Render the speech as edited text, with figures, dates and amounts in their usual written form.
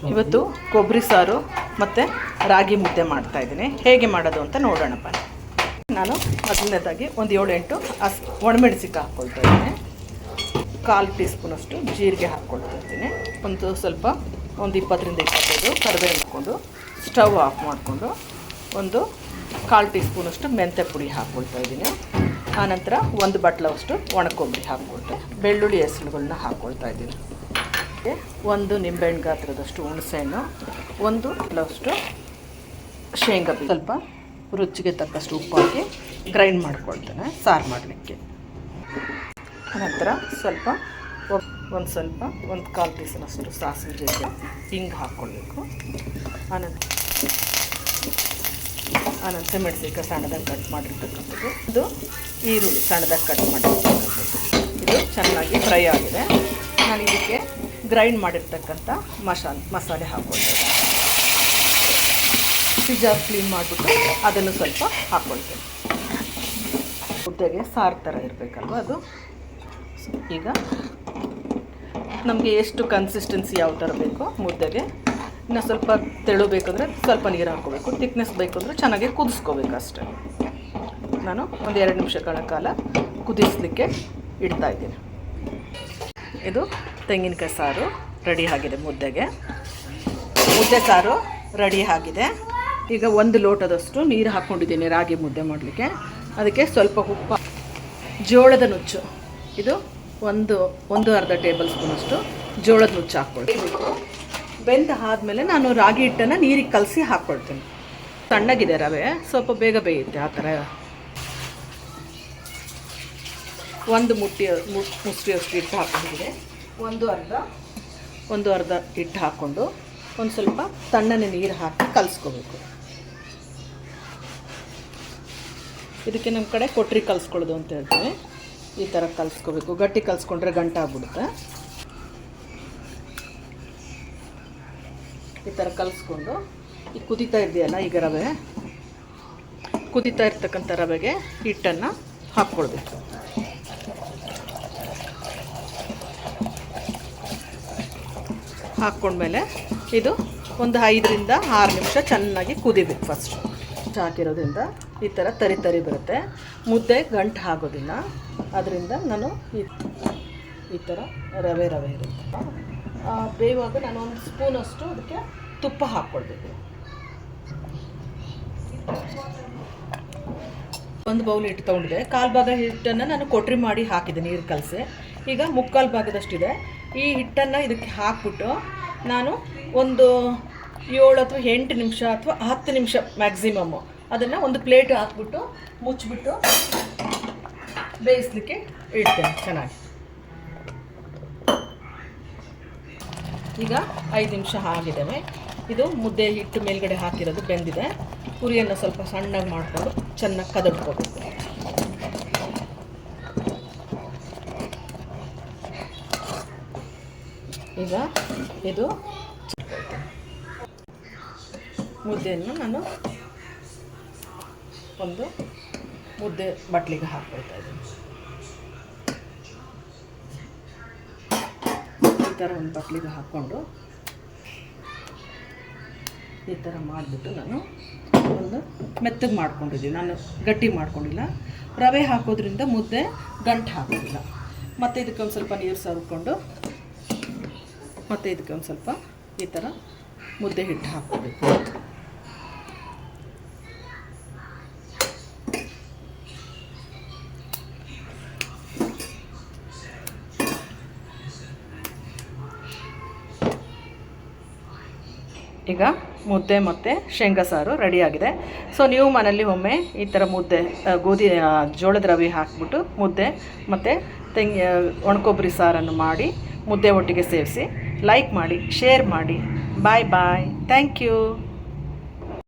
ಇವತ್ತು ಕೊಬ್ಬರಿ ಸಾರು ಮತ್ತು ರಾಗಿ ಮುದ್ದೆ ಮಾಡ್ತಾಯಿದ್ದೀನಿ. ಹೇಗೆ ಮಾಡೋದು ಅಂತ ನೋಡೋಣಪ್ಪ. ನಾನು ಮೊದಲನೇದಾಗಿ ಒಂದು 7-8 ಒಣಮೆಣಸಿಕಾಯಿ ಹಾಕ್ಕೊಳ್ತಾ ಇದ್ದೀನಿ. 1/4 ಟೀ ಸ್ಪೂನಷ್ಟು ಜೀರಿಗೆ ಹಾಕ್ಕೊಳ್ತಾ ಇದ್ದೀನಿ. ಸ್ವಲ್ಪ ಒಂದು 20-25 ಕರಿಬೇವು ಹಾಕ್ಕೊಂಡು ಸ್ಟವ್ ಆಫ್ ಮಾಡಿಕೊಂಡು ಒಂದು 1/4 ಟೀ ಸ್ಪೂನಷ್ಟು ಮೆಂತ್ಯ ಪುಡಿ ಹಾಕ್ಕೊಳ್ತಾ ಇದ್ದೀನಿ. ಆನಂತರ 1 ಬಟ್ಲಷ್ಟು ಒಣಕೊಬ್ಬರಿ ಹಾಕ್ಕೊಳ್ತಾ, ಬೆಳ್ಳುಳ್ಳಿ ಹೆಸರುಗಳನ್ನ ಹಾಕ್ಕೊಳ್ತಾ ಇದ್ದೀನಿ. ಒಂದು ನಿಂಬೆಹಣ್ಣು ಗಾತ್ರದಷ್ಟು ಹುಣಸೆಹಣ್ಣು, 1 ಬಟ್ಲಷ್ಟು ಶೇಂಗಾ ಬೀಜ, ಸ್ವಲ್ಪ ರುಚಿಗೆ ತಕ್ಕಷ್ಟು ಉಪ್ಪು ಹಾಕಿ ಗ್ರೈಂಡ್ ಮಾಡ್ಕೊಳ್ತೇನೆ ಸಾರು ಮಾಡಲಿಕ್ಕೆ. ಆನಂತರ ಒಂದು 1/4 ಟೀ ಸ್ಪೂನಷ್ಟು ಸಾಸಿವೆ ಜೀರಿಗೆ ಹಿಂಗೆ ಹಾಕ್ಕೊಳ್ಬೇಕು. ಆನಂತರ ಮೆಣಸಿನಕಾಯಿ ಸಣ್ಣದಾಗಿ ಕಟ್ ಮಾಡಿರ್ತಕ್ಕಂಥದ್ದು, ಇದು ಈರುಳ್ಳಿ ಸಣ್ಣದಾಗಿ ಕಟ್ ಮಾಡಿರ್ತಕ್ಕಂಥದ್ದು. ಇದು ಚೆನ್ನಾಗಿ ಫ್ರೈ ಆಗಿದೆ. ನಾನು ಇದಕ್ಕೆ ಗ್ರೈಂಡ್ ಮಾಡಿರ್ತಕ್ಕಂಥ ಮಸಾಲೆ ಹಾಕ್ಕೊಳ್ತೇನೆ. ಜಾರ್ ಕ್ಲೀನ್ ಮಾಡಿಬಿಟ್ಟು ಅದನ್ನು ಸ್ವಲ್ಪ ಹಾಕ್ಕೊಳ್ತೇನೆ. ಮುದ್ದೆಗೆ ಸಾರು ಥರ ಇರಬೇಕಲ್ವ ಅದು. ಈಗ ನಮಗೆ ಎಷ್ಟು ಕನ್ಸಿಸ್ಟೆನ್ಸಿ ಯಾವ ಥರ ಬೇಕೋ ಮುದ್ದೆಗೆ, ಇನ್ನು ಸ್ವಲ್ಪ ತೆಳು ಬೇಕಂದರೆ ಸ್ವಲ್ಪ ನೀರು ಹಾಕ್ಕೋಬೇಕು, ತಿಕ್ನೆಸ್ ಬೇಕಂದರೆ ಚೆನ್ನಾಗಿ ಕುದಿಸ್ಕೋಬೇಕು ಅಷ್ಟೇ. ನಾನು ಒಂದು 2 ನಿಮಿಷಗಳ ಕಾಲ ಕುದಿಸಲಿಕ್ಕೆ ಇಡ್ತಾಯಿದ್ದೀನಿ. ಇದು ತೆಂಗಿನಕಾಯಿ ಸಾರು ರೆಡಿ ಆಗಿದೆ. ಮುದ್ದೆ ಸಾರು ರೆಡಿ ಆಗಿದೆ. ಈಗ 1 ಲೋಟದಷ್ಟು ನೀರು ಹಾಕ್ಕೊಂಡಿದ್ದೀನಿ ರಾಗಿ ಮುದ್ದೆ ಮಾಡಲಿಕ್ಕೆ. ಅದಕ್ಕೆ ಸ್ವಲ್ಪ ಉಪ್ಪು, ಜೋಳದ ನುಚ್ಚು, ಇದು ಒಂದು ಅರ್ಧ ಟೇಬಲ್ ಸ್ಪೂನಷ್ಟು ಜೋಳದ ನುಚ್ಚು ಹಾಕ್ಕೊಳ್ತೀನಿ. ಬೆಂದ ಆದಮೇಲೆ ನಾನು ರಾಗಿ ಹಿಟ್ಟನ್ನು ನೀರಿಗೆ ಕಲಸಿ ಹಾಕ್ಕೊಳ್ತೀನಿ. ಸಣ್ಣಗಿದೆ ರವೆ, ಸ್ವಲ್ಪ ಬೇಗ ಬೇಯುತ್ತೆ ಆ ಥರ. ಒಂದು ಮುಷ್ಟಿಯಷ್ಟು ಹಿಟ್ಟು ಹಾಕ್ಕೊಂಡಿದೆ. ಒಂದು ಅರ್ಧ ಹಿಟ್ಟು ಹಾಕ್ಕೊಂಡು ಒಂದು ಸ್ವಲ್ಪ ತಣ್ಣನೆ ನೀರು ಹಾಕಿ ಕಲಿಸ್ಕೋಬೇಕು. ಇದಕ್ಕೆ ನಮ್ಮ ಕಡೆ ಕೊಟ್ರಿ ಕಲಿಸ್ಕೊಳ್ಳೋದು ಅಂತ ಹೇಳ್ತೀವಿ. ಈ ಥರ ಕಲಿಸ್ಕೋಬೇಕು. ಗಟ್ಟಿ ಕಲಿಸ್ಕೊಂಡ್ರೆ ಗಂಟಾಗ್ಬಿಡುತ್ತೆ. ಈ ಥರ ಕಲಿಸ್ಕೊಂಡು ಈಗ ಕುದೀತಾ ಇದೆಯಲ್ಲ, ಈಗ ರವೆ ಕುದೀತಾ ಇರ್ತಕ್ಕಂಥ ರವೆಗೆ ಹಿಟ್ಟನ್ನು ಹಾಕ್ಕೊಳ್ಬೇಕು. ಹಾಕ್ಕೊಂಡ್ಮೇಲೆ ಇದು ಒಂದು 5-6 ನಿಮಿಷ ಚೆನ್ನಾಗಿ ಕುದಿಬೇಕು. ಫಸ್ಟ್ ಹಾಕಿರೋದ್ರಿಂದ ಈ ಥರ ತರಿ ಬರುತ್ತೆ, ಮುದ್ದೆ ಗಂಟು ಆಗೋದಿಲ್ಲ. ಅದರಿಂದ ನಾನು ಈ ಥರ ರವೆ ಇರುತ್ತೆ. ಬೇಯುವಾಗ ನಾನು 1 ಸ್ಪೂನಷ್ಟು ಅದಕ್ಕೆ ತುಪ್ಪ ಹಾಕ್ಕೊಳ್ಬೇಕು. 1 ಬೌಲ್ ಹಿಟ್ಟು ತೊಗೊಂಡಿದೆ. 1/4 ಭಾಗ ಹಿಟ್ಟನ್ನು ನಾನು ಕೊಟ್ರಿ ಮಾಡಿ ಹಾಕಿದೆ ನೀರು ಕಲಸಿ. ಈಗ 3/4 ಭಾಗದಷ್ಟಿದೆ. ಈ ಹಿಟ್ಟನ್ನು ಇದಕ್ಕೆ ಹಾಕ್ಬಿಟ್ಟು ನಾನು ಒಂದು 7 ಅಥವಾ 8 ನಿಮಿಷ ಅಥವಾ 10 ನಿಮಿಷ ಮ್ಯಾಕ್ಸಿಮಮ್ಮು ಅದನ್ನು ಒಂದು ಪ್ಲೇಟ್ ಹಾಕ್ಬಿಟ್ಟು ಮುಚ್ಚಿಬಿಟ್ಟು ಬೇಯಿಸ್ಲಿಕ್ಕೆ ಇಡ್ತೇನೆ ಚೆನ್ನಾಗಿ. ಈಗ 5 ನಿಮಿಷ ಆಗಿದ್ದಾವೆ. ಇದು ಮುದ್ದೆ ಹಿಟ್ಟು ಮೇಲ್ಗಡೆ ಹಾಕಿರೋದು ಬೆಂದಿದೆ. ಪುರಿಯನ್ನು ಸ್ವಲ್ಪ ಸಣ್ಣಗೆ ಮಾಡಿಕೊಂಡು ಚೆನ್ನಾಗಿ ಕದಡ್ಕೋಬೇಕು. ಈಗ ಇದು ಮುದ್ದೆಯನ್ನು ನಾನು ಒಂದು ಮುದ್ದೆ ಬಟ್ಲಿಗೆ ಹಾಕ್ಕೊಳ್ತಾ ಇದ್ದೀನಿ. ಈ ಥರ ಒಂದು ಬಟ್ಲಿಗೆ ಹಾಕ್ಕೊಂಡು ಈ ಥರ ಮಾಡಿಬಿಟ್ಟು ನಾನು ಒಂದು ಮೆತ್ತಗೆ ಮಾಡ್ಕೊಂಡಿದ್ದೀನಿ. ನಾನು ಗಟ್ಟಿ ಮಾಡ್ಕೊಂಡಿಲ್ಲ. ರವೆ ಹಾಕೋದ್ರಿಂದ ಮುದ್ದೆ ಗಂಟು ಹಾಕೋದಿಲ್ಲ. ಮತ್ತು ಇದಕ್ಕೆ ಒಂದು ಸ್ವಲ್ಪ ನೀರು ಸವರ್ಕೊಂಡು ಮತ್ತು ಇದಕ್ಕೆ ಒಂದು ಸ್ವಲ್ಪ ಈ ಥರ ಮುದ್ದೆ ಹಿಟ್ಟು ಹಾಕ್ಕೋಬೇಕು. ಈಗ ಮುದ್ದೆ ಮತ್ತು ಶೇಂಗಾ ಸಾರು ರೆಡಿಯಾಗಿದೆ. ಸೊ ನೀವು ಮನೇಲಿ ಒಮ್ಮೆ ಈ ಥರ ಮುದ್ದೆ ಜೋಳದ ರವೆ ಹಾಕ್ಬಿಟ್ಟು ಮುದ್ದೆ ಮತ್ತು ಒಣಕೊಬ್ಬರಿ ಸಾರನ್ನು ಮಾಡಿ ಮುದ್ದೆ ಒಟ್ಟಿಗೆ ಸೇರಿಸಿ ಲೈಕ್ ಮಾಡಿ, ಶೇರ್ ಮಾಡಿ. Bye thank you.